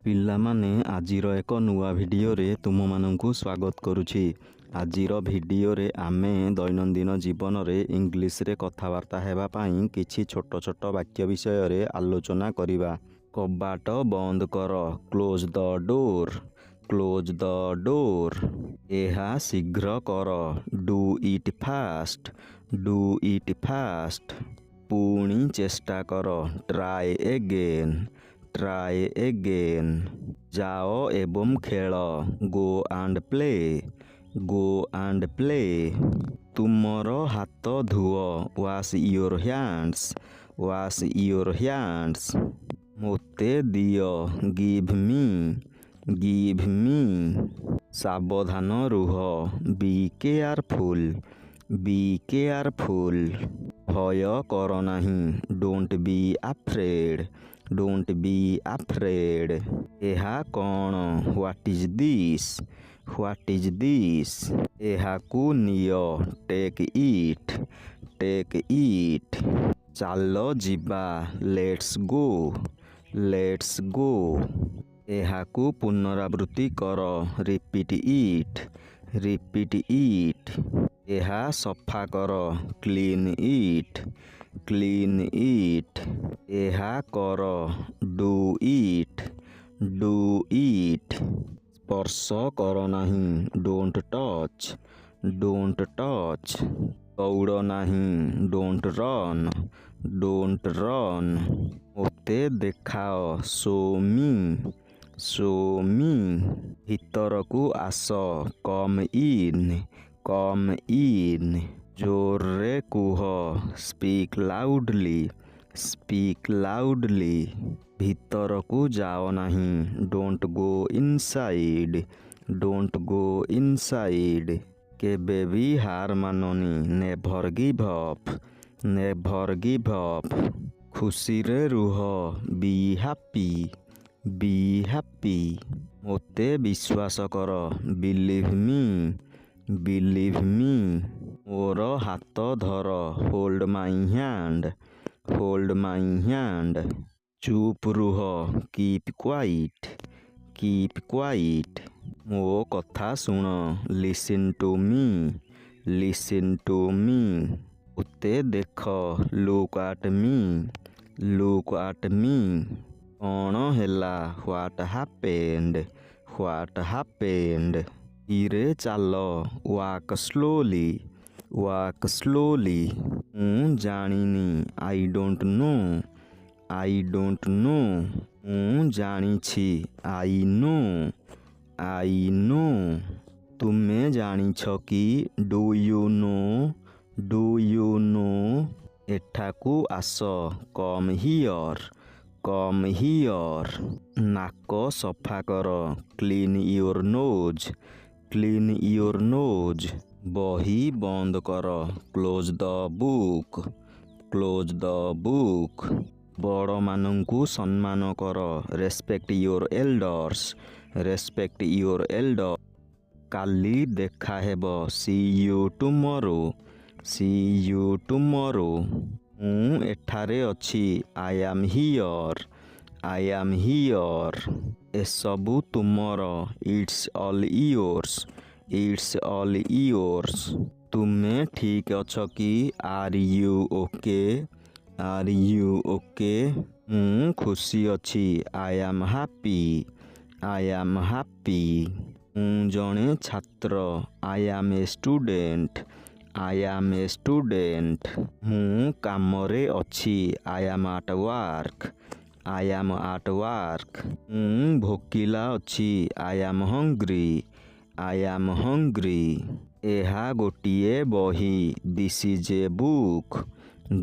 ପିଲାମାନେ ଆଜିର ଏକ ନୂଆ ଭିଡ଼ିଓରେ ତୁମମାନଙ୍କୁ ସ୍ୱାଗତ କରୁଛି। ଆଜିର ଭିଡ଼ିଓରେ ଆମେ ଦୈନନ୍ଦିନ ଜୀବନରେ ଇଂଲିଶରେ କଥାବାର୍ତ୍ତା ହେବା ପାଇଁ କିଛି ଛୋଟ ଛୋଟ ବାକ୍ୟ ବିଷୟରେ ଆଲୋଚନା କରିବା। କବାଟ ବନ୍ଦ କର, କ୍ଲୋଜ୍ ଦ ଡୋର୍, କ୍ଲୋଜ୍ ଦ ଡୋର୍। ଏହା ଶୀଘ୍ର କର, ଡୁ ଇଟ୍ ଫାଷ୍ଟ, ଡୁ ଇଟ୍ ଫାଷ୍ଟ। ପୁଣି ଚେଷ୍ଟା କର, ଟ୍ରାଏ ଏଗେନ୍, ଟ୍ରାଏ ଏଗେନ୍। ଯାଅ ଏବଂ ଖେଳ, go and play, go and play. ତୁମର ହାତ ଧୁଅ, wash your hands, wash your hands. ମୋତେ ଦିଅ, ଗିଭ୍ ମି, ଗିଭ୍ ମି। ସାବଧାନ ରୁହ, ବି କେୟାରଫୁଲ୍, ବି କେୟାରଫୁଲ୍। ଭୟ କର ନାହିଁ, don't B afraid, don't B afraid. ଏହା କ'ଣ, what is this, what is this. ଏହାକୁ ନିଅ, ଟେକ୍ ଇଟ୍, ଟେକ୍ ଇଟ୍। ଚାଲ ଯିବା, ଲେଟ୍ସ ଗୋ, ଲେଟ୍ସ ଗୋ। ଏହାକୁ ପୁନରାବୃତ୍ତି କର, ରିପିଟ୍ ଇଟ୍, ରିପିଟ୍ ଇଟ୍। ଏହା ସଫା କର, କ୍ଲିନ୍ ଇଟ୍, କ୍ଲିନ୍ ଇଟ୍। ଏହା କର, ଡୁ ଇଟ୍, ଡୁ ଇଟ୍। ସ୍ପର୍ଶ କର ନାହିଁ, ଡୋଣ୍ଟ ଟଚ୍, ଡୋଣ୍ଟ ଟଚ୍। ଦୌଡ଼ ନାହିଁ, ଡୋଣ୍ଟ ରନ୍, ଡୋଣ୍ଟ ରନ୍। ମୋତେ ଦେଖାଅ, ଶୋ ମି, ଶୋ ମି। ଭିତରକୁ ଆସ, କମ୍ ଇନ୍, କମ୍ ଇନ୍। ଜୋରରେ କୁହ, ସ୍ପିକ୍ ଲାଉଡ୍ଲି, ସ୍ପିକ୍ ଲାଉଡ୍ଲି। ଭିତରକୁ ଯାଅ ନାହିଁ, don't go inside, don't go inside. କେବେ ବି ହାର ମାନନି, never give up, never give up. ଖୁସିରେ ରୁହ, ବି ହାପି, ବି ହାପି। ମୋତେ ବିଶ୍ୱାସ କର, ବିଲିଭ୍ ମି, ବିଲିଭ୍ ମି। ମୋର ହାତ ଧର, ହୋଲ୍ଡ ମାଇ ହ୍ୟାଣ୍ଡ, ହୋଲ୍ଡ ମାଇ ହ୍ୟାଣ୍ଡ। ଚୁପ୍ ରୁହ, କିପ୍ କ୍ୱାଇଟ୍, କିପ୍ କ୍ୱାଇଟ୍। ମୋ କଥା ଶୁଣ, ଲିସିନ୍ ଟୁ ମି, ଲିସିନ୍ ଟୁ ମି। ମୋତେ ଦେଖ, ଲୁକ୍ ଆଟ୍ ମି, ଲୁକ୍ ଆଟ୍ ମି। କ'ଣ ହେଲା, ହ୍ୱାଟ୍ ହାପେଣ୍ଡ, ହ୍ୱାଟ୍ ହାପେଣ୍ଡ। ଧୀରେ ଚାଲ, ୱାକ୍ ସ୍ଲୋଲି, ୱାକ୍ ସ୍ଲୋଲି। ମୁଁ ଜାଣିନି, I don't know, I don't know. ମୁଁ ଜାଣିଛି, ଆଇ ନୋ, ଆଇ ନୋ। ତୁମେ ଜାଣିଛ କି, do you know, do you know. ଏଠାକୁ ଆସ, କମ୍ ହିଅର୍, କମ୍ ହିଅର୍। ନାକ ସଫା କର, clean your nose, clean your nose. ବହି ବନ୍ଦ କର, close the book, close the book. ବଡ଼ମାନଙ୍କୁ ସମ୍ମାନ କର, respect your elders, respect your elders. କାଲି ଦେଖା ହେବ, see you tomorrow, see you tomorrow. ମୁଁ ଏଠାରେ ଅଛି, I am here, I am here. ଏସବୁ ତୁମର, it's all yours, it's all yours. ତୁମେ ଠିକ୍ ଅଛ କି, are you okay, are you okay. ମୁଁ ଖୁସି ଅଛି, I am happy, I am happy. ମୁଁ ଜଣେ ଛାତ୍ର, I am a student, I am a student. ମୁଁ କାମରେ ଅଛି, I am at work, I am at work. ମୁଁ ଭୋକିଲା ଅଛି, I am hungry, I am hungry. ଏହା ଗୋଟିଏ ବହି, this is a book,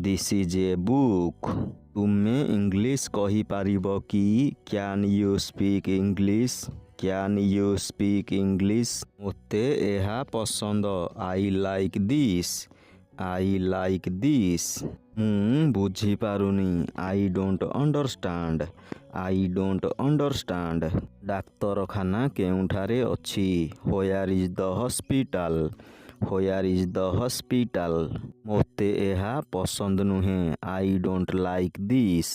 this is a book. ତୁମେ ଇଂଲିଶ କହିପାରିବ କି, can you speak English, can you speak English. ମୋତେ ଏହା ପସନ୍ଦ, I like this, I like this. ମୁଁ ବୁଝିପାରୁନି, I don't understand, I don't understand. ଡାକ୍ତରଖାନା କେଉଁଠାରେ ଅଛି, where is the hospital, where is the hospital. ମୋତେ ଏହା ପସନ୍ଦ ନୁହେଁ, I don't like this,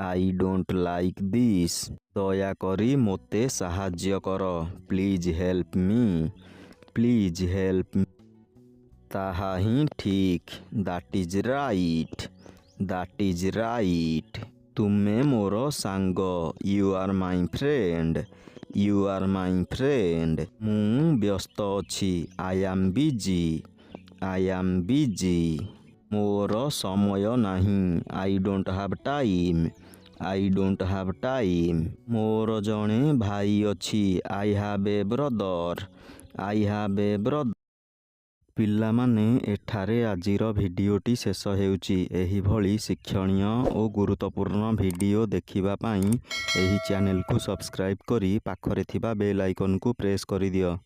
I don't like this. ଦୟାକରି ମୋତେ ସାହାଯ୍ୟ କର। Please help me. Please help me. ତାହା ହିଁ ଠିକ୍। That is right. That is right. ତୁମେ ମୋର ସାଙ୍ଗ। You are my friend. You are my friend. ମୁଁ ବ୍ୟସ୍ତ ଅଛି। I am busy. I am busy. ମୋର ସମୟ ନାହିଁ। I don't have time. I don't have time. ମୋର ଜଣେ ଭାଇ ଅଛି। I have a brother. I have a brother. ପିଲାମାନେ, ଏଠାରେ ଆଜିର ଭିଡ଼ିଓଟି ଶେଷ ହେଉଛି। ଏହିଭଳି ଶିକ୍ଷଣୀୟ ଓ ଗୁରୁତ୍ୱପୂର୍ଣ୍ଣ ଭିଡ଼ିଓ ଦେଖିବା ପାଇଁ ଏହି ଚ୍ୟାନେଲକୁ ସବସ୍କ୍ରାଇବ୍ କରି ପାଖରେ ଥିବା ବେଲ୍ ଆଇକନକୁ ପ୍ରେସ୍ କରିଦିଅ।